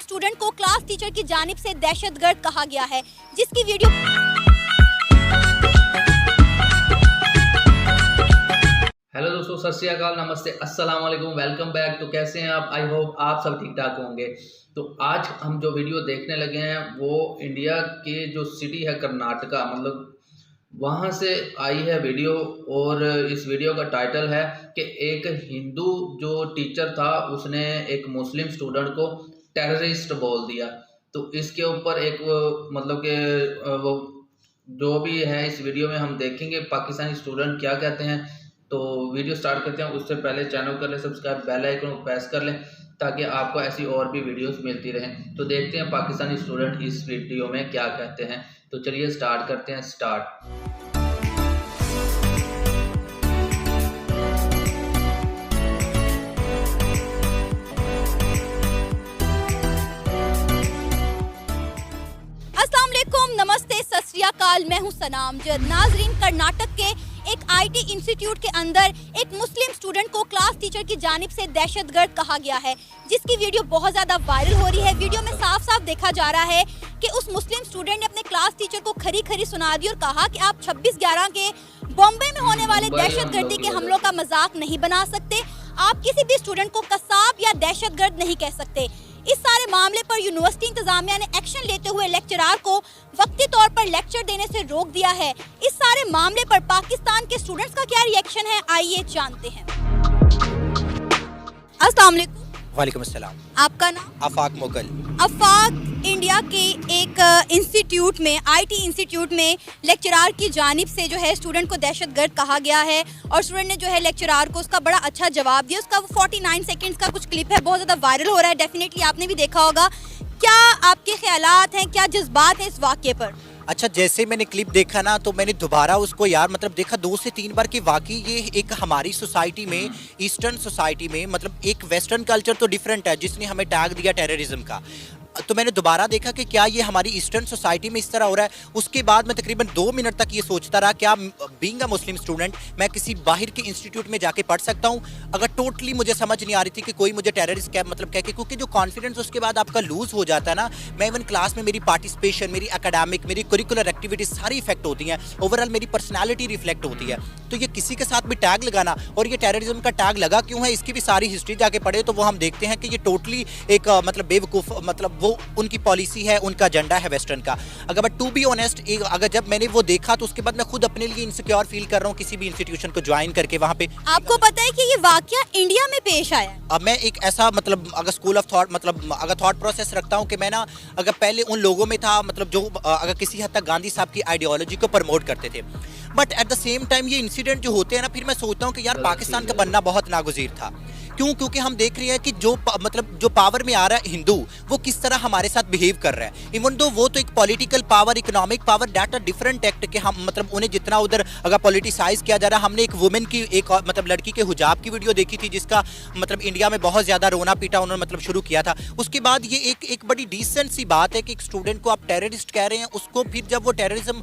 Student को class teacher की जानिब से दहशतगर्द कहा गया है, जिसकी वीडियो हेलो दोस्तों, सत श्री अकाल, नमस्ते, अस्सलाम वालेकुम, वेलकम बैक। तो कैसे हैं आप? आई होप आप सब ठीक ठाक होंगे। तो आज हम जो वीडियो देखने लगे हैं वो इंडिया के जो सिटी है कर्नाटका, मतलब वहाँ से आई है वीडियो। और इस वीडियो का टाइटल है कि एक हिंदू जो टीचर था उसने एक मुस्लिम स्टूडेंट को टेररिस्ट बोल दिया। तो इसके ऊपर एक मतलब कि वो जो भी है इस वीडियो में हम देखेंगे पाकिस्तानी स्टूडेंट क्या कहते हैं। तो वीडियो स्टार्ट करते हैं। उससे पहले चैनल कर लें सब्सक्राइब, बेल आइकन को प्रेस कर लें ताकि आपको ऐसी और भी वीडियोस मिलती रहें। तो देखते हैं पाकिस्तानी स्टूडेंट इस वीडियो में क्या कहते हैं। तो चलिए स्टार्ट करते हैं। अस्सलाम वालेकुम, नमस्ते, सत श्री अकाल। मैं हूं सनाम जद। नाजरीन, कर्नाटक के एक आईटी इंस्टीट्यूट के अंदर एक मुस्लिम स्टूडेंट को क्लास टीचर की जानिब से दहशतगर्द कहा गया है, जिसकी वीडियो बहुत ज़्यादा वायरल हो रही है। वीडियो में साफ साफ देखा जा रहा है कि उस मुस्लिम स्टूडेंट ने अपने क्लास टीचर को खरी खरी सुना दी और कहा कि आप 26/11 के बॉम्बे में होने वाले दहशतगर्दी के हमलों का मजाक नहीं बना सकते। आप किसी भी स्टूडेंट को कसाब या दहशतगर्द नहीं कह सकते। इस सारे मामले पर यूनिवर्सिटी इंतजामिया ने एक्शन लेते हुए लेक्चरार को वक्ती तौर पर लेक्चर देने से रोक दिया है। इस सारे मामले पर पाकिस्तान के स्टूडेंट्स का क्या रिएक्शन है, आइए जानते हैं। अस्सलाम वालेकुम। वालेकुम अस्सलाम। आपका नाम? आफाक मुगल। आफाक, इंडिया के एक इंस्टीट्यूट में, आईटी इंस्टीट्यूट में लेक्चरार की जानिब से जो है स्टूडेंट को दहशतगर्द कहा गया है और स्टूडेंट ने जो है लेक्चरार को उसका बड़ा अच्छा जवाब दिया। उसका वो 49 सेकंड्स का कुछ क्लिप है, बहुत ज़्यादा वायरल हो रहा है। डेफिनेटली आपने भी देखा होगा। क्या आपके ख्यालात हैं, क्या जज्बात हैं इस वाक़ये पर? अच्छा, जैसे मैंने क्लिप देखा ना तो मैंने दोबारा उसको मतलब देखा 2 से 3 बार कि वाकई ये एक हमारी सोसाइटी में, ईस्टर्न सोसाइटी में, मतलब एक वेस्टर्न कल्चर तो डिफरेंट है जिसने हमें टैग दिया टेररिज्म का। तो मैंने दोबारा देखा कि क्या ये हमारी ईस्टर्न सोसाइटी में इस तरह हो रहा है। उसके बाद मैं तकरीबन 2 मिनट तक ये सोचता रहा क्या बीइंग अ मुस्लिम स्टूडेंट मैं किसी बाहर के इंस्टीट्यूट में जाके पढ़ सकता हूँ। अगर टोटली मुझे समझ नहीं आ रही थी कि कोई मुझे टेररिस्ट कह के, क्योंकि जो कॉन्फिडेंस उसके बाद आपका लूज हो जाता है ना। मैं इवन क्लास में मेरी पार्टिसिपेशन, मेरी एकेडमिक, मेरी करिकुलर एक्टिविटीज सारी इफेक्ट होती हैं। ओवरऑल मेरी पर्सनैलिटी रिफ्लेक्ट होती है। तो ये किसी के साथ भी टैग लगाना, और ये टेररिज्म का टैग लगा क्यों है इसकी भी सारी हिस्ट्री जाके पढ़े तो वो हम देखते हैं कि ये टोटली एक मतलब बेवकूफ़, मतलब वो उनकी पॉलिसी है, उनका एजेंडा है वेस्टर्न का। अगर बट टू बी ऑनेस्ट, अगर जब मैंने वो देखा तो उसके बाद मैं खुद अपने लिए इनसिक्योर फील कर रहा हूँ किसी भी इंस्टीट्यूशन को ज्वाइन करके वहाँ पे। आपको पता है कि ये वाकया इंडिया में पेश आया है? अब मैं एक ऐसा मतलब अगर स्कूल ऑफ थॉट, मतलब अगर थॉट प्रोसेस रखता हूँ कि मैं ना अगर पहले उन लोगों में था, मतलब जो अगर किसी हद तक गांधी साहब की आइडियोलॉजी को प्रमोट करते थे, but at the same time ये इंसिडेंट जो होते हैं ना, फिर मैं सोचता हूँ कि यार पाकिस्तान का बनना बहुत नागुज़ीर था। क्यों? क्योंकि हम देख रहे हैं कि जो पावर में आ रहा है हिंदू, वो किस तरह हमारे साथ बिहेव कर रहा है। इवन दो वो तो एक political power, economic power, that a different act के हम मतलब उन्हें जितना उधर अगर पॉलिटिसाइज किया जा रहा है। हमने एक वुमेन की, एक मतलब लड़की के हिजाब की वीडियो देखी थी जिसका मतलब इंडिया में बहुत ज़्यादा रोना पीटा उन्होंने मतलब शुरू किया था। उसके बाद ये एक बड़ी डिसेंट सी बात है कि एक स्टूडेंट को आप टेररिस्ट कह रहे हैं, उसको फिर जब वो टेररिज्म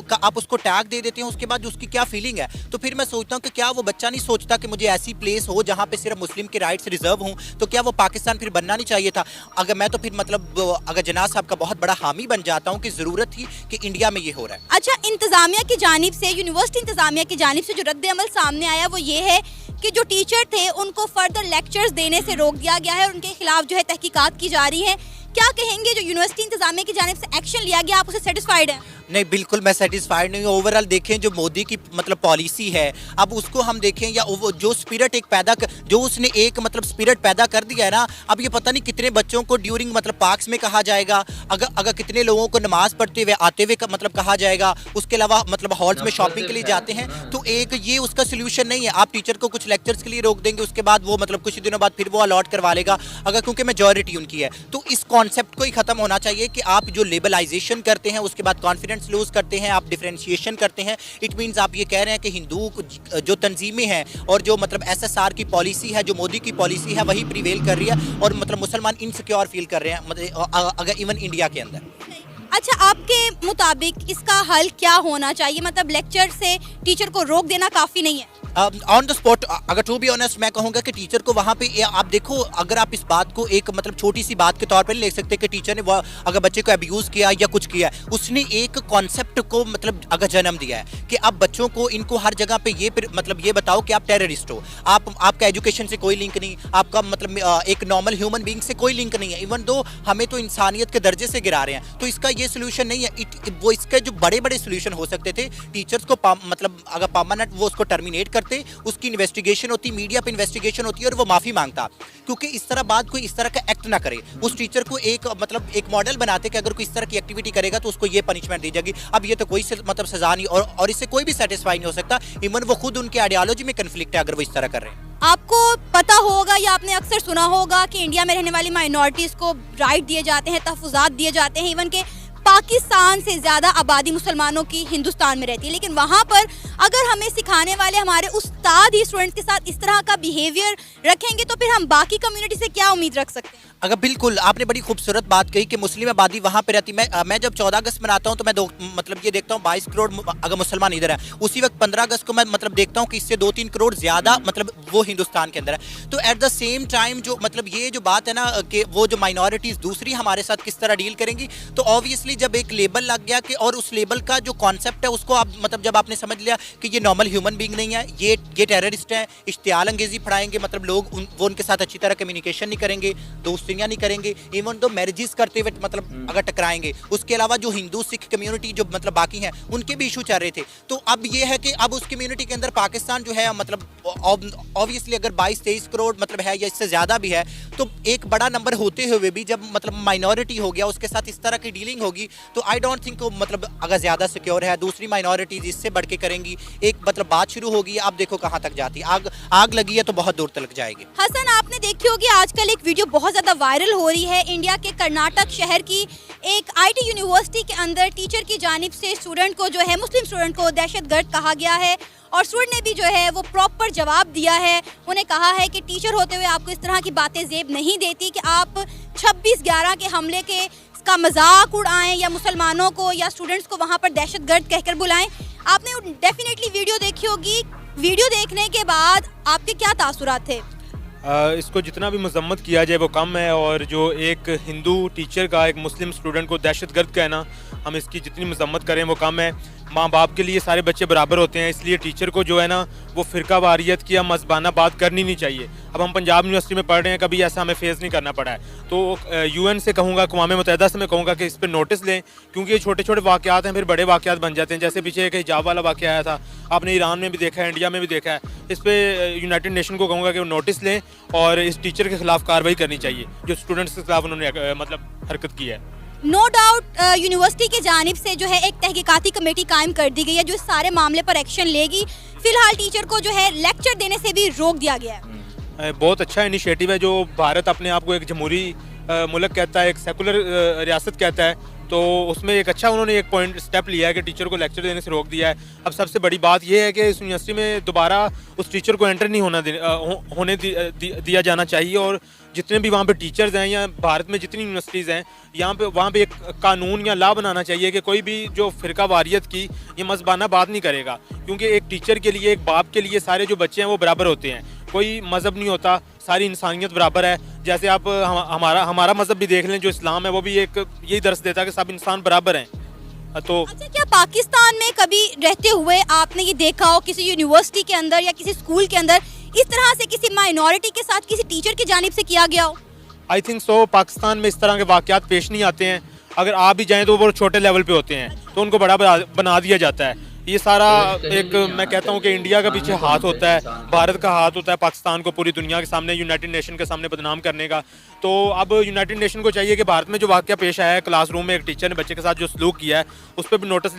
का आप उसको टैग दे देते हैं, उसके बाद उसकी क्या फीलिंग है। तो फिर मैं सोचता हूँ कि क्या वो बच्चा नहीं सोचता कि मुझे ऐसी प्लेस हो जहाँ पे सिर्फ मुस्लिम के राइट्स हूं, तो क्या वो पाकिस्तान फिर बनना नहीं चाहिए था? अगर मैं तो फिर मतलब अगर जनाब साहब का बहुत बड़ा हामी बन जाता हूं कि जरूरत थी कि इंडिया में ये हो रहा है। अच्छा, इंतजामिया की जानिब से, यूनिवर्सिटी इंतजामिया की जानिब से जो रद्द अमल सामने आया वो ये है कि जो टीचर थे उनको फर्दर लेक्चर्स देने से रोक दिया गया है और उनके खिलाफ जो है तहकीकात की जा रही है। क्या कहेंगे, जो यूनिवर्सिटी इंतजामिया की जानिब से एक्शन लिया गया, आप उससे सेटिस्फाइड हैं? नहीं, बिल्कुल मैं सेटिस्फाइड नहीं हूँ। ओवरऑल देखें जो मोदी की मतलब पॉलिसी है, अब उसको हम देखें या जो स्पिरिट एक जो उसने एक मतलब स्पिरिट पैदा कर दिया है ना, अब ये पता नहीं कितने बच्चों को ड्यूरिंग मतलब पार्क्स में कहा जाएगा, अगर कितने लोगों को नमाज पढ़ते हुए आते हुए मतलब कहा जाएगा। उसके अलावा मतलब हॉल्स में शॉपिंग के लिए जाते हैं, तो एक ये उसका सोल्यूशन नहीं है। आप टीचर को कुछ लेक्चर्स के लिए रोक देंगे, उसके बाद वो मतलब कुछ दिनों बाद फिर वो अलॉट करवा लेगा, अगर क्योंकि मेजॉरिटी उनकी है। तो इस कॉन्सेप्ट को ही खत्म होना चाहिए कि आप जो लेबलाइजेशन करते हैं उसके बाद कॉन्फिडेंस लूज करते हैं, आप डिफरेंशिएशन करते हैं। इट मीन्स आप ये कह रहे हैं कि हिंदू जो तंजीमें हैं और जो मतलब एसएसआर की पॉलिसी है, जो मोदी की पॉलिसी है, वही प्रिवेल कर रही है और मतलब मुसलमान इनसिक्योर फील कर रहे हैं, मतलब अगर इवन इंडिया के अंदर। अच्छा, आपके मुताबिक इसका हल क्या होना चाहिए? मतलब लेक्चर से टीचर को रोक देना काफ़ी नहीं है? ऑन द स्पॉट अगर टू बी ऑनेस्ट मैं कहूँगा कि टीचर को वहाँ पे आप देखो, अगर आप इस बात को एक मतलब छोटी सी बात के तौर पर ले सकते हैं कि टीचर ने वो अगर बच्चे को अब्यूज़ किया या कुछ किया, उसने एक कॉन्सेप्ट को मतलब अगर जन्म दिया है कि अब बच्चों को इनको हर जगह पे ये मतलब ये बताओ कि आप टेररिस्ट हो, आपका एजुकेशन से कोई लिंक नहीं, आपका मतलब एक नॉर्मल ह्यूमन बीइंग से कोई लिंक नहीं है, इवन दो हमें तो इंसानियत के दर्जे से गिरा रहे हैं। तो इसका ये सोल्यूशन नहीं है। वो इसके जो बड़े बड़े सोल्यूशन हो सकते थे, टीचर्स को मतलब अगर परमानेंट वो उसको टर्मिनेट करते, उसकी इन्वेस्टिगेशन होती, मीडिया पे इन्वेस्टिगेशन होती और वो माफ़ी मांगता, क्योंकि इस तरह बात कोई इस तरह का एक्ट ना करे। उस टीचर को एक मतलब एक मॉडल बनाते कि अगर कोई इस तरह की एक्टिविटी करेगा तो उसको ये पनिशमेंट दी जाएगी। अब ये तो कोई मतलब सजा नहीं और इससे कोई भी सेटिस्फाई नहीं हो सकता। इवन वो खुद उनके आइडियोलॉजी में कन्फ्लिक्ट है अगर वो इस तरह कर रहे हैं। आपको पता होगा या आपने अक्सर सुना होगा कि इंडिया में रहने वाली माइनॉरिटीज को राइट दिए जाते हैं, तहफ़्फ़ुज़ात दिए जाते हैं। इवन के पाकिस्तान से ज़्यादा आबादी मुसलमानों की हिंदुस्तान में रहती है, लेकिन वहाँ पर अगर हमें सिखाने वाले हमारे उस्ताद ही स्टूडेंट्स के साथ इस तरह का बिहेवियर रखेंगे तो फिर हम बाकी कम्युनिटी से क्या उम्मीद रख सकते हैं? अगर बिल्कुल आपने बड़ी खूबसूरत बात कही कि मुस्लिम आबादी वहाँ पे रहती। मैं जब 14 अगस्त मनाता हूँ तो मैं मतलब ये देखता हूँ 22 करोड़ अगर मुसलमान इधर है, उसी वक्त 15 अगस्त को मैं मतलब देखता हूँ कि इससे 2-3 करोड़ ज़्यादा मतलब वो हिंदुस्तान के अंदर है। तो एट द सेम टाइम जो मतलब ये जो बात है ना कि वो जो माइनॉरिटीज़ दूसरी हमारे साथ किस तरह डील करेंगी, तो ऑब्वियसली जब एक लेबल लग गया कि और उस लेबल का जो कॉन्सेप्ट है उसको आप मतलब जब आपने समझ लिया कि ये नॉर्मल ह्यूमन बीइंग नहीं है, ये टेररिस्ट है, इश्तियाल अंगेजी पढ़ाएंगे, मतलब लोग वो उनके साथ अच्छी तरह कम्युनिकेशन नहीं करेंगे, दोस्तियाँ नहीं करेंगे, इवन तो मैरिजेस करते हुए मतलब अगर टकराएंगे। उसके अलावा जो हिंदू सिख कम्युनिटी जो मतलब बाकी हैं उनके भी इशू चल रहे थे। तो अब ये है कि अब उस कम्युनिटी के अंदर पाकिस्तान जो है मतलब ऑब्वियसली अगर 22-23 करोड़ मतलब है या इससे ज़्यादा भी है, तो एक बड़ा नंबर होते हुए भी जब मतलब माइनॉरिटी हो गया उसके साथ इस तरह की डीलिंग होगी तो आई डोंट थिंक मतलब अगर ज़्यादा सिक्योर है। दूसरी माइनॉरिटीज़ इससे बढ़ के करेंगी, एक मतलब बात शुरू होगी, आप देखो कहाँ तक जाती है। आग लगी है तो बहुत दूर तक जाएगी। हसन, आपने देखी होगी आजकल एक वीडियो बहुत ज़्यादा वायरल हो रही है। इंडिया के कर्नाटक शहर की एक आईटी यूनिवर्सिटी के अंदर टीचर की जानिब से स्टूडेंट को जो है, मुस्लिम स्टूडेंट को दहशतगर्द कहा गया है और स्टूडेंट ने भी जो है वो प्रॉपर जवाब दिया है। उन्हें कहा है कि टीचर होते हुए आपको इस तरह की बातें जेब नहीं देती कि आप 26/11 के हमले के का मजाक उड़ाएं या मुसलमानों को या स्टूडेंट्स को वहाँ पर दहशतगर्द कहकर बुलाएं। आपने डेफिनेटली वीडियो देखी होगी। वीडियो देखने के बाद आपके क्या तासुरात थे? इसको जितना भी मजम्मत किया जाए वो कम है, और जो एक हिंदू टीचर का एक मुस्लिम स्टूडेंट को दहशतगर्द कहना, हम इसकी जितनी मजम्मत करें वो कम है। माँ बाप के लिए सारे बच्चे बराबर होते हैं, इसलिए टीचर को जो है ना वो फ़िरका वारियत की या मज़बाना बात करनी नहीं चाहिए। अब हम पंजाब यूनिवर्सिटी में पढ़ रहे हैं, कभी ऐसा हमें फेस नहीं करना पड़ा है। तो यूएन से कहूँगा, अक़वाम मुत्तहिदा से मैं कहूँगा कि इस पर नोटिस लें, क्योंकि ये छोटे छोटे वाक़यात हैं फिर बड़े वाक़यात बन जाते हैं। जैसे पीछे एक हिजाब वाला वाक़या आया था, आपने ईरान में भी देखा है, इंडिया में भी देखा है। इस पर यूनाइटेड नेशन को कहूँगा कि वो नोटिस लें और इस टीचर के खिलाफ कार्रवाई करनी चाहिए जो स्टूडेंट्स के खिलाफ उन्होंने मतलब हरकत की है। नो डाउट यूनिवर्सिटी की जानिब से जो है एक तहकीकाती कमेटी कायम कर दी गई है जो इस सारे मामले पर एक्शन लेगी। फिलहाल टीचर को जो है लेक्चर देने से भी रोक दिया गया है। बहुत अच्छा इनिशिएटिव है। जो भारत अपने आप को एक जमहूरी मुल्क कहता है, एक सेकुलर रियासत कहता है, तो उसमें एक अच्छा उन्होंने एक पॉइंट स्टेप लिया है कि टीचर को लेक्चर देने से रोक दिया है। अब सबसे बड़ी बात यह है कि इस यूनिवर्सिटी में दोबारा उस टीचर को एंटर नहीं होने दिया जाना चाहिए, और जितने भी वहाँ पे टीचर्स हैं या भारत में जितनी यूनिवर्सिटीज़ हैं वहाँ पे एक कानून या लॉ बनाना चाहिए कि कोई भी जो फ़िरका वारियत की ये मज़बाना बात नहीं करेगा, क्योंकि एक टीचर के लिए, एक बाप के लिए सारे जो बच्चे हैं वो बराबर होते हैं। कोई मज़हब नहीं होता, सारी इंसानियत बराबर है। जैसे आप हमारा मज़हब भी देख लें, जो इस्लाम है वो भी एक यही दर्स देता है कि सब इंसान बराबर हैं। तो अच्छा, क्या पाकिस्तान में कभी रहते हुए आपने ये देखा हो किसी यूनिवर्सिटी के अंदर या किसी स्कूल के अंदर इस तरह से किसी माइनॉरिटी के साथ किसी टीचर की जानिब से किया गया हो? I think so. पाकिस्तान में इस तरह के वाक़यात पेश नहीं आते हैं। अगर आ भी जाएँ तो वो छोटे लेवल पे होते हैं, तो उनको बड़ा बना दिया जाता है। ये सारा एक मैं कहता हूँ कि इंडिया का पीछे हाथ होता है, भारत का हाथ होता है पाकिस्तान को पूरी दुनिया के सामने, यूनाइटेड नेशन के सामने बदनाम करने का। तो अब यूनाइटेड नेशन को चाहिए कि भारत में जो वाक़या पेश आया है, क्लासरूम में एक टीचर ने बच्चे के साथ जो सलूक किया है, उस पर भी नोटिस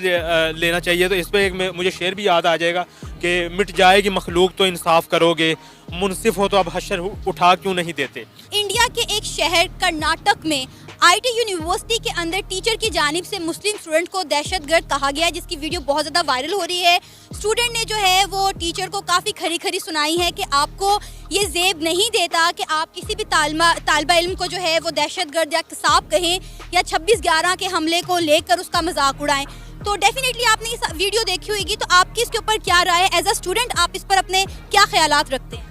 लेना चाहिए। तो इस पर एक मुझे शेर भी याद आ जाएगा कि मिट जाएगी मखलूक तो इंसाफ करोगे, मुनसिफ हो तो अब हशर उठा क्यों नहीं देते। इंडिया के एक शहर कर्नाटक में आईटी यूनिवर्सिटी के अंदर टीचर की जानिब से मुस्लिम स्टूडेंट को दहशतगर्द कहा गया है, जिसकी वीडियो बहुत ज़्यादा वायरल हो रही है। स्टूडेंट ने जो है वो टीचर को काफ़ी खरी खरी सुनाई है कि आपको ये जेब नहीं देता कि आप किसी भी तालिबा इल्म को जो है वो दहशतगर्द या कसाब कहें या 26/11 के हमले को लेकर उसका मजाक उड़ाएं। तो डेफिनेटली आपने इस वीडियो देखी होगी, तो आपकी इसके ऊपर क्या राय है? एज अ स्टूडेंट आप इस पर अपने क्या ख्यालात रखते हैं?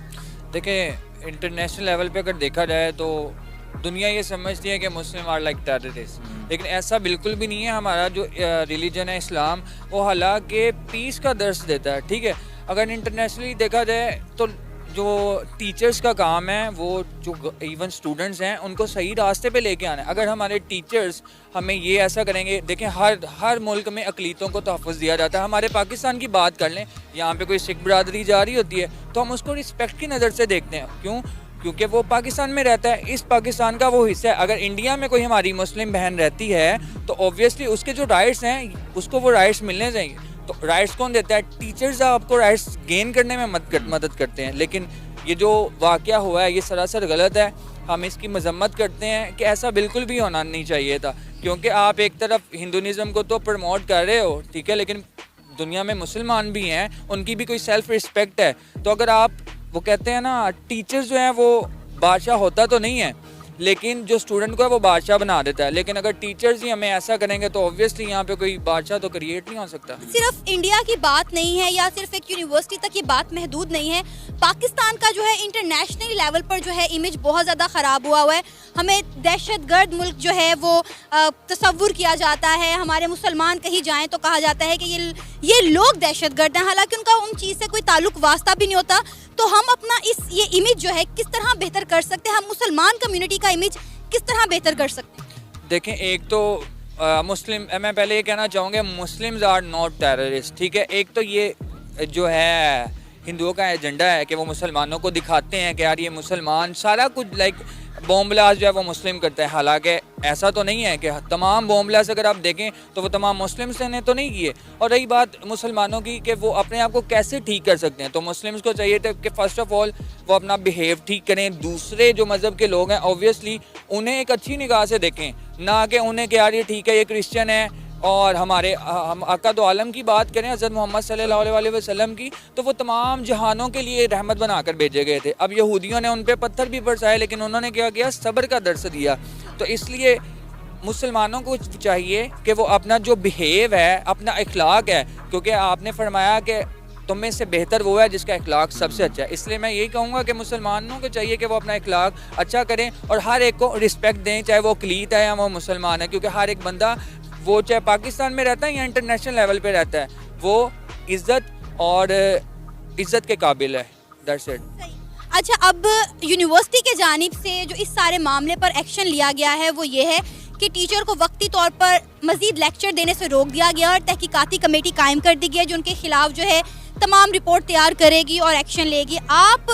देखिए, इंटरनेशनल लेवल पे अगर देखा जाए तो दुनिया ये समझती है कि मुस्लिम आर लाइक टेररिस्ट, लेकिन ऐसा बिल्कुल भी नहीं है। हमारा जो रिलीजन है इस्लाम, वो हालांकि पीस का दर्स देता है, ठीक है। अगर इंटरनेशनली देखा जाए तो जो टीचर्स का काम है वो जो इवन स्टूडेंट्स हैं उनको सही रास्ते पे लेके आना है। अगर हमारे टीचर्स हमें ये ऐसा करेंगे, देखें हर मुल्क में अक़लीतों को तहफ़्फ़ुज़ दिया जाता है। हमारे पाकिस्तान की बात कर लें, यहाँ पे कोई सिख बरादरी जा रही होती है तो हम उसको रिस्पेक्ट की नज़र से देखते हैं। क्यों? क्योंकि वो पाकिस्तान में रहता है, इस पाकिस्तान का वो हिस्सा है। अगर इंडिया में कोई हमारी मुस्लिम बहन रहती है तो ऑब्वियसली उसके जो राइट्स हैं उसको वो राइट्स मिलने चाहिए। तो राइट्स कौन देता है? टीचर्स आपको राइट्स गेन करने में मदद करते हैं। लेकिन ये जो वाक़या हुआ है ये सरासर गलत है, हम इसकी मजम्मत करते हैं कि ऐसा बिल्कुल भी होना नहीं चाहिए था। क्योंकि आप एक तरफ हिंदुइज़्म को तो प्रमोट कर रहे हो, ठीक है, लेकिन दुनिया में मुसलमान भी हैं, उनकी भी कोई सेल्फ रिस्पेक्ट है। तो अगर आप, वो कहते हैं ना, टीचर्स जो हैं वो बादशाह होता तो नहीं है, लेकिन जो स्टूडेंट को है वो बादशाह बना देता है। लेकिन अगर टीचर्स ही हमें ऐसा करेंगे तो ऑब्वियसली यहाँ पे कोई बादशाह तो क्रिएट नहीं हो सकता। सिर्फ इंडिया की बात नहीं है या सिर्फ एक यूनिवर्सिटी तक ये बात महदूद नहीं है। पाकिस्तान का जो है इंटरनेशनल लेवल पर जो है इमेज बहुत ज़्यादा ख़राब हुआ है। हमें दहशतगर्द मुल्क जो है वो तसव्वुर किया जाता है। हमारे मुसलमान कहीं जाएँ तो कहा जाता है कि ये लोग दहशतगर्द हैं, हालांकि उनका उन चीज़ से कोई ताल्लुक वास्ता भी नहीं होता। तो हम अपना ये इमेज जो है किस तरह बेहतर कर सकते हैं? हम मुसलमान कम्युनिटी का इमेज किस तरह बेहतर कर सकते हैं? देखें, एक तो मुस्लिम, मैं पहले ये कहना चाहूँगा, मुस्लिम्स आर नॉट टेररिस्ट, ठीक है। एक तो ये जो है हिंदुओं का एजेंडा है कि वो मुसलमानों को दिखाते हैं कि यार ये मुसलमान सारा कुछ लाइक बॉम्ब ब्लास्ट जो है वो मुस्लिम करता है। हालांकि ऐसा तो नहीं है कि तमाम बॉम्ब ब्लास्ट अगर आप देखें तो वो तमाम मुस्लिम्स ने तो नहीं किए। और रही बात मुसलमानों की कि वो अपने आप को कैसे ठीक कर सकते हैं, तो मुस्लिम्स को चाहिए था कि फ़र्स्ट ऑफ ऑल वो अपना बिहेव ठीक करें। दूसरे जो मज़हब के लोग हैं ऑब्वियसली उन्हें एक अच्छी निगाह से देखें, ना कि उन्हें कि यार ये ठीक है, ये क्रिश्चियन है। और हम आका दो आलम की बात करें, हज़रत मोहम्मद सल्लल्लाहु अलैहि वसल्लम की, तो वो तमाम जहानों के लिए रहमत बनाकर भेजे गए थे। अब यहूदियों ने उन पे पत्थर भी बरसाए, लेकिन उन्होंने क्या किया? सब्र का दर्स दिया। तो इसलिए मुसलमानों को चाहिए कि वो अपना जो बिहेव है, अपना अखलाक है, क्योंकि आपने फरमाया कि तुम में से बेहतर वो है जिसका अखलाक सबसे अच्छा है। इसलिए मैं यही कहूँगा कि मुसलमानों को चाहिए कि वो अपना अखलाक अच्छा करें और हर एक को रिस्पेक्ट दें, चाहे वो अक़लीत है या वो मुसलमान है। क्योंकि हर एक बंदा, वो चाहे पाकिस्तान में रहता है या इंटरनेशनल लेवल पे रहता है, वो इज़्ज़त के काबिल है। That's it. अच्छा, अब यूनिवर्सिटी के जानिब से जो इस सारे मामले पर एक्शन लिया गया है वो ये है कि टीचर को वक्ती तौर पर मज़ीद लेक्चर देने से रोक दिया गया और तहकीकाती कमेटी कायम कर दी गई है जो उनके खिलाफ जो है तमाम रिपोर्ट तैयार करेगी और एक्शन लेगी। आप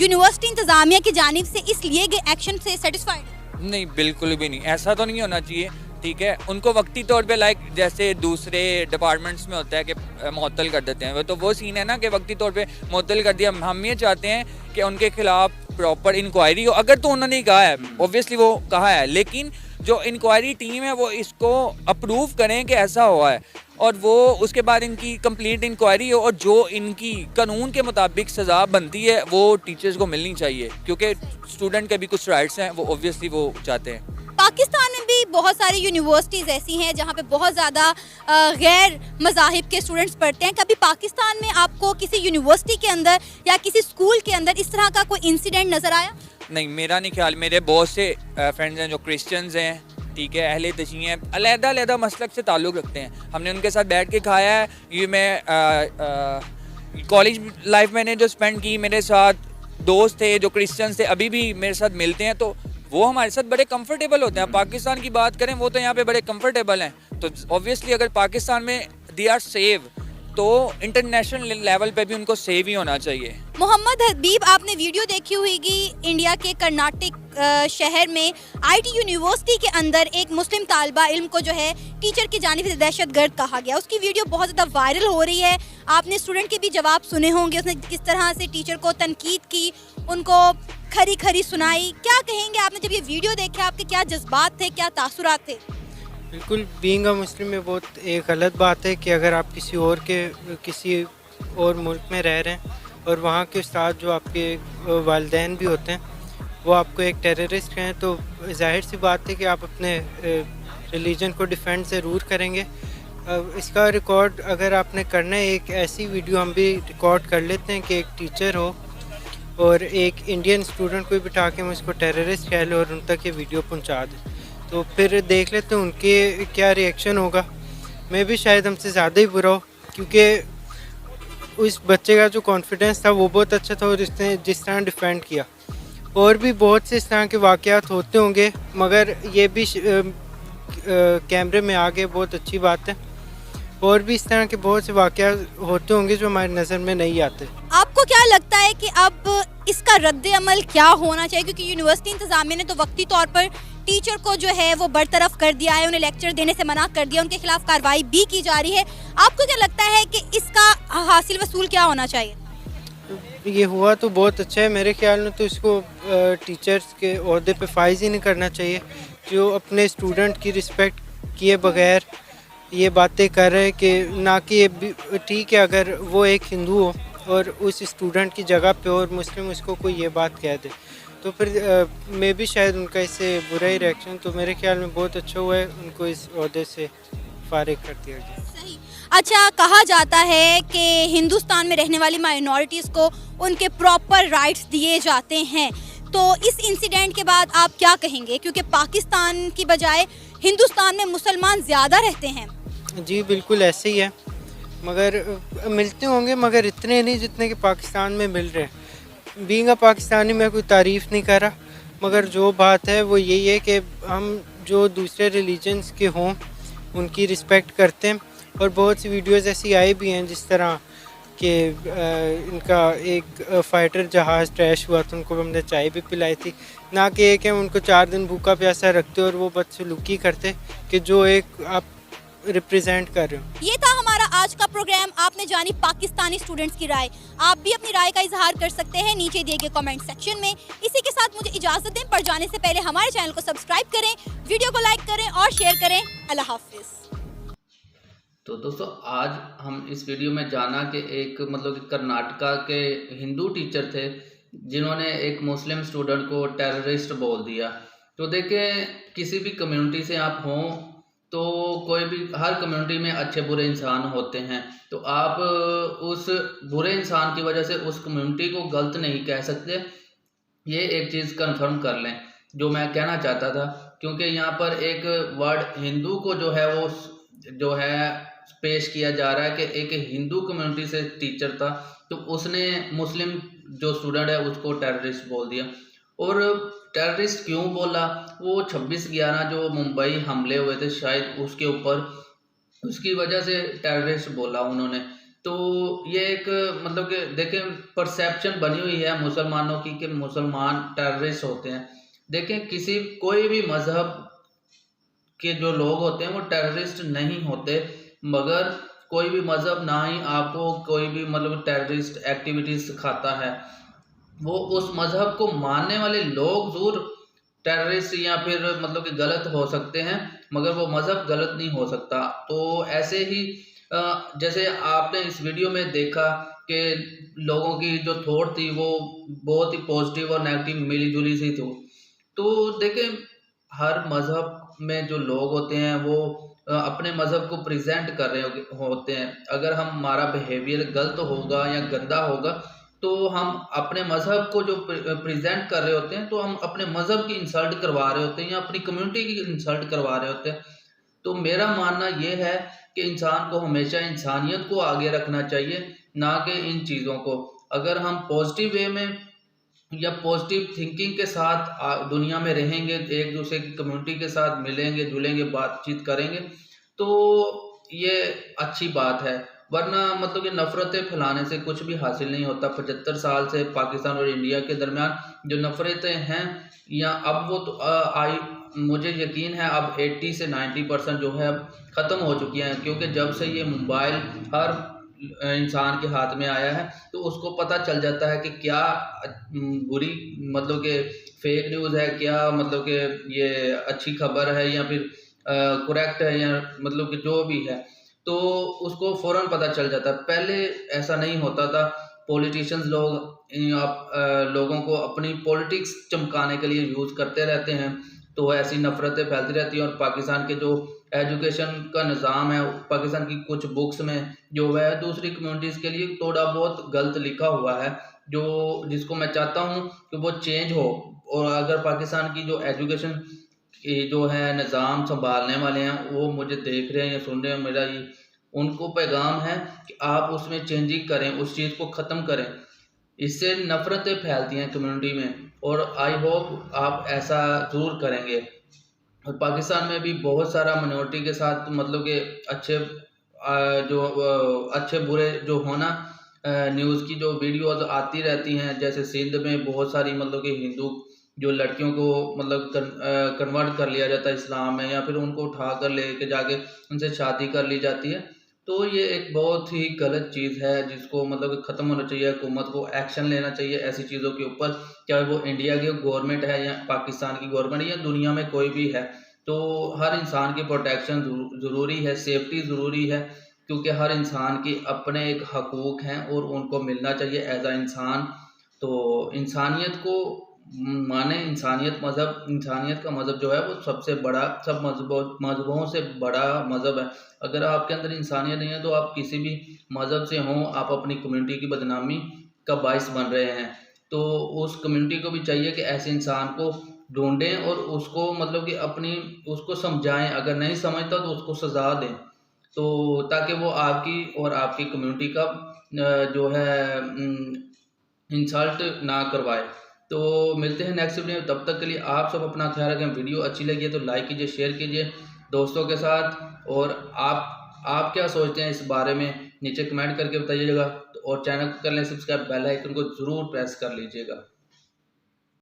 यूनिवर्सिटी इंतज़ामिया की जानिब से इस लिए गए एक्शन से सेटिस्फाइड? नहीं, बिल्कुल भी नहीं, ऐसा तो नहीं होना चाहिए, ठीक है। उनको वक्ती तौर पे लाइक जैसे दूसरे डिपार्टमेंट्स में होता है कि मुअत्तल कर देते हैं, तो वो सीन है ना कि वक्ती तौर पे मुअत्तल कर दिया। हम ये चाहते हैं कि उनके खिलाफ प्रॉपर इंक्वायरी हो। अगर तो उन्होंने कहा है, ऑब्वियसली वो कहा है, लेकिन जो इंक्वायरी टीम है वो इसको अप्रूव करें कि ऐसा हुआ है और वो उसके बाद इनकी कंप्लीट इंक्वायरी हो और जो इनकी कानून के मुताबिक सज़ा बनती है वो टीचर्स को मिलनी चाहिए। क्योंकि स्टूडेंट के भी कुछ राइट्स हैं, वो ऑब्वियसली वो चाहते हैं। पाकिस्तान में भी बहुत सारी यूनिवर्सिटीज़ ऐसी हैं जहाँ पे बहुत ज़्यादा गैर मज़ाहिब के स्टूडेंट्स पढ़ते हैं। कभी पाकिस्तान में आपको किसी यूनिवर्सिटी के अंदर या किसी स्कूल के अंदर इस तरह का कोई इंसिडेंट नज़र आया? नहीं, मेरा नहीं ख्याल। मेरे बहुत से फ्रेंड्स हैं जो क्रिश्चियंस हैं, ठीक है, अहले तशी हैं, अलग-अलग मसलक से ताल्लुक़ रखते हैं। हमने उनके साथ बैठ के खाया है। ये मैं कॉलेज लाइफ मैंने जो स्पेंड की, मेरे साथ दोस्त थे जो क्रिश्चियंस थे, अभी भी मेरे साथ मिलते हैं, तो वो हमारे साथ बड़े कंफर्टेबल होते हैं। पाकिस्तान की बात करें, वो तो यहाँ पे बड़े कंफर्टेबल हैं। तो ऑब्वियसली अगर पाकिस्तान में दे आर सेव, तो इंटरनेशनल लेवल पे भी उनको सेव ही होना चाहिए। मोहम्मद हबीब, आपने वीडियो देखी होगी, इंडिया के कर्नाटक शहर में आईटी यूनिवर्सिटी के अंदर एक मुस्लिम तालिबा इल्म को जो है टीचर की जानिब से दहशतगर्द कहा गया। उसकी वीडियो बहुत ज़्यादा वायरल हो रही है। आपने स्टूडेंट के भी जवाब सुने होंगे, उसने किस तरह से टीचर को तनकीद की, उनको खरी खरी सुनाई। क्या कहेंगे आपने जब ये वीडियो देखा, आपके क्या जज्बात थे, क्या तासुरात थे? बिल्कुल, बीइंग अ मुस्लिम में बहुत एक गलत बात है कि अगर आप किसी और मुल्क में रह रहे हैं और वहाँ के उस्ताद जो आपके वालिदैन भी होते हैं वो आपको एक टेररिस्ट हैं, तो जाहिर सी बात है कि आप अपने रिलीजन को डिफेंड ज़रूर करेंगे। इसका रिकॉर्ड अगर आपने करना है, एक ऐसी वीडियो हम भी रिकॉर्ड कर लेते हैं कि एक टीचर हो और एक इंडियन स्टूडेंट को बिठा के हम उसको टेररिस्ट कह लें और उन तक ये वीडियो पहुंचा दें, तो फिर देख लेते हैं उनके क्या रिएक्शन होगा। मैं भी शायद हमसे ज़्यादा ही बुरा हो, क्योंकि उस बच्चे का जो कॉन्फिडेंस था वो बहुत अच्छा था और उसने जिस तरह डिफेंड किया। और भी बहुत से इस तरह के वाक़यात होते होंगे, मगर ये भी कैमरे में आ गए, बहुत अच्छी बात है। और भी इस तरह के बहुत से वाक़यात होते होंगे जो हमारी नज़र में नहीं आते। आपको क्या लगता है कि अब इसका रद्द अमल क्या होना चाहिए? क्योंकि यूनिवर्सिटी इंतज़ामिया ने तो वक्ती तौर पर टीचर को जो है वो बरतरफ कर दिया है, उन्हें लेक्चर देने से मना कर दिया, उनके खिलाफ कार्रवाई भी की जा रही है। आपको क्या लगता है कि इसका हासिल वसूल क्या होना चाहिए? ये हुआ तो बहुत अच्छा है, मेरे ख्याल में तो इसको टीचर्स के ओहदे पे फाइज ही नहीं करना चाहिए, जो अपने स्टूडेंट की रिस्पेक्ट किए बगैर ये बातें कर रहे हैं। कि ना कि ये ठीक है अगर वो एक हिंदू हो और उस स्टूडेंट की जगह पे और मुस्लिम उसको कोई ये बात कह दे, तो फिर मैं भी शायद उनका इससे बुरा ही रिएक्शन। तो मेरे ख्याल में बहुत अच्छा हुआ है उनको इस ओहदे से फारिग कर दिया गया। सही। अच्छा, कहा जाता है कि हिंदुस्तान में रहने वाली माइनॉरिटीज़ को उनके प्रॉपर राइट्स दिए जाते हैं, तो इस इंसिडेंट के बाद आप क्या कहेंगे? क्योंकि पाकिस्तान की बजाय हिंदुस्तान में मुसलमान ज़्यादा रहते हैं। जी बिल्कुल ऐसे ही है, मगर मिलते होंगे मगर इतने नहीं जितने कि पाकिस्तान में मिल रहे हैं। बीइंग अ पाकिस्तानी मैं कोई तारीफ़ नहीं कर रहा, मगर जो बात है वो यही है कि हम जो दूसरे रिलीजन्स के हों उनकी रिस्पेक्ट करते हैं। और बहुत सी वीडियोस ऐसी आई भी हैं जिस तरह कि इनका एक फ़ाइटर जहाज़ क्रैश हुआ था, उनको हमने चाय भी पिलाई थी, ना कि एक है उनको 4 दिन भूखा प्यासा रखते और वो बदसलूकी करते कि जो एक आप रिप्रेजेंट कर रहे हो। ये था हमारा आज का प्रोग्राम। आपने जानी पाकिस्तानी स्टूडेंट्स की राय। आप भी अपनी राय का इजहार कर सकते हैं नीचे दिए गए कमेंट सेक्शन में। इसी के साथ मुझे इजाजत दें, पर जाने से पहले हमारे चैनल को सब्सक्राइब करें, वीडियो को लाइक करें और शेयर करें। अल्लाह हाफिज। तो दोस्तों, आज हम इस वीडियो में जाना कि एक मतलब कि कर्नाटका के हिंदू टीचर थे जिन्होंने एक मुस्लिम स्टूडेंट को टेररिस्ट बोल दिया। तो देखें, किसी भी कम्युनिटी से आप हों तो कोई भी, हर कम्युनिटी में अच्छे बुरे इंसान होते हैं, तो आप उस बुरे इंसान की वजह से उस कम्युनिटी को गलत नहीं कह सकते। ये एक चीज़ कंफर्म कर लें जो मैं कहना चाहता था, क्योंकि यहाँ पर एक वर्ड हिंदू को जो है वो जो है पेश किया जा रहा है कि एक हिंदू कम्युनिटी से टीचर था तो उसने मुस्लिम जो स्टूडेंट है उसको टेररिस्ट बोल दिया। और टेररिस्ट क्यों बोला? वो 26/11 जो मुंबई हमले हुए थे शायद उसके ऊपर, उसकी वजह से टेररिस्ट बोला उन्होंने। तो ये एक मतलब कि देखें, परसेप्शन बनी हुई है मुसलमानों की कि मुसलमान टेररिस्ट होते हैं। देखें, कोई भी मजहब के जो लोग होते हैं वो टेररिस्ट नहीं होते, मगर कोई भी मजहब ना ही आपको कोई भी मतलब टेररिस्ट एक्टिविटीज सिखाता है। वो उस मजहब को मानने वाले लोग जरूर टेररिस्ट या फिर मतलब कि गलत हो सकते हैं, मगर वो मजहब गलत नहीं हो सकता। तो ऐसे ही जैसे आपने इस वीडियो में देखा कि लोगों की जो थॉट थी वो बहुत ही पॉजिटिव और नेगेटिव मिली जुली सी थी। तो देखें, हर मजहब में जो लोग होते हैं वो अपने मजहब को प्रेजेंट कर रहे होते हैं। अगर हमारा बिहेवियर गलत होगा या गंदा होगा तो हम अपने मजहब को जो प्रेजेंट कर रहे होते हैं तो हम अपने मजहब की इंसल्ट करवा रहे होते हैं या अपनी कम्युनिटी की इंसल्ट करवा रहे होते हैं। तो मेरा मानना ये है कि इंसान को हमेशा इंसानियत को आगे रखना चाहिए, ना कि इन चीज़ों को। अगर हम पॉजिटिव वे में या पॉजिटिव थिंकिंग के साथ दुनिया में रहेंगे, एक दूसरे की कम्युनिटी के साथ मिलेंगे जुलेंगे, बातचीत करेंगे, तो ये अच्छी बात है। वरना मतलब कि नफ़रतें फैलाने से कुछ भी हासिल नहीं होता। 75 साल से पाकिस्तान और इंडिया के दरमियान जो नफ़रतें हैं या अब वो तो आई, मुझे यकीन है अब 80 से 90% जो है अब ख़त्म हो चुकी हैं, क्योंकि जब से ये मोबाइल हर इंसान के हाथ में आया है तो उसको पता चल जाता है कि क्या बुरी मतलब कि फेक न्यूज़ है, क्या मतलब कि ये अच्छी खबर है या फिर करेक्ट है या मतलब कि जो भी है, तो उसको फ़ौरन पता चल जाता है। पहले ऐसा नहीं होता था। पॉलिटिशियंस लोग लोगों को अपनी पॉलिटिक्स चमकाने के लिए यूज़ करते रहते हैं, तो ऐसी नफ़रतें फैलती रहती हैं। और पाकिस्तान के जो एजुकेशन का निज़ाम है, पाकिस्तान की कुछ बुक्स में जो है दूसरी कम्युनिटीज़ के लिए थोड़ा बहुत गलत लिखा हुआ है, जो जिसको मैं चाहता हूँ कि वो चेंज हो। और अगर पाकिस्तान की जो एजुकेशन ये जो है निज़ाम संभालने वाले हैं वो मुझे देख रहे हैं या सुन रहे हैं, मेरा ये उनको पैगाम है कि आप उसमें चेंजिंग करें, उस चीज़ को ख़त्म करें। इससे नफ़रतें फैलती हैं कम्युनिटी में, और आई होप आप ऐसा ज़रूर करेंगे। और पाकिस्तान में भी बहुत सारा मिनॉरिटी के साथ मतलब कि अच्छे बुरे जो होना न्यूज़ की जो वीडियोज़ आती रहती हैं, जैसे सिंध में बहुत सारी मतलब कि हिंदू जो लड़कियों को मतलब कन्वर्ट कर लिया जाता है इस्लाम में, या फिर उनको उठा कर लेके जाके उनसे शादी कर ली जाती है। तो ये एक बहुत ही गलत चीज़ है जिसको मतलब कि ख़त्म होना चाहिए। हुकूमत को एक्शन लेना चाहिए ऐसी चीज़ों के ऊपर, चाहे वो इंडिया की गवर्नमेंट है या पाकिस्तान की गवर्नमेंट या दुनिया में कोई भी है। तो हर इंसान की प्रोटेक्शन ज़रूरी है, सेफ्टी ज़रूरी है, क्योंकि हर इंसान की अपने एक हकूक़ हैं और उनको मिलना चाहिए एज आ इंसान। तो इंसानियत को माने, इंसानियत का मज़हब जो है वो सबसे बड़ा, सब मज़हबों से बड़ा मज़हब है। अगर आपके अंदर इंसानियत नहीं है तो आप किसी भी मज़हब से हों, आप अपनी कम्युनिटी की बदनामी का बाइस बन रहे हैं। तो उस कम्युनिटी को भी चाहिए कि ऐसे इंसान को ढूंढें और उसको मतलब कि उसको समझाएं, अगर नहीं समझता तो उसको सज़ा दें, तो ताकि वो आपकी और आपकी कम्युनिटी का जो है इंसल्ट ना करवाए। तो मिलते हैं नेक्स्ट वीडियो में, तब तक के लिए आप सब अपना ख्याल रखें। वीडियो अच्छी लगी है तो लाइक कीजिए, शेयर कीजिए दोस्तों के साथ। और आप क्या सोचते हैं इस बारे में नीचे कमेंट करके बताइएगा। और चैनल को कर लें सब्सक्राइब, बेल आइकन को ज़रूर प्रेस कर लीजिएगा।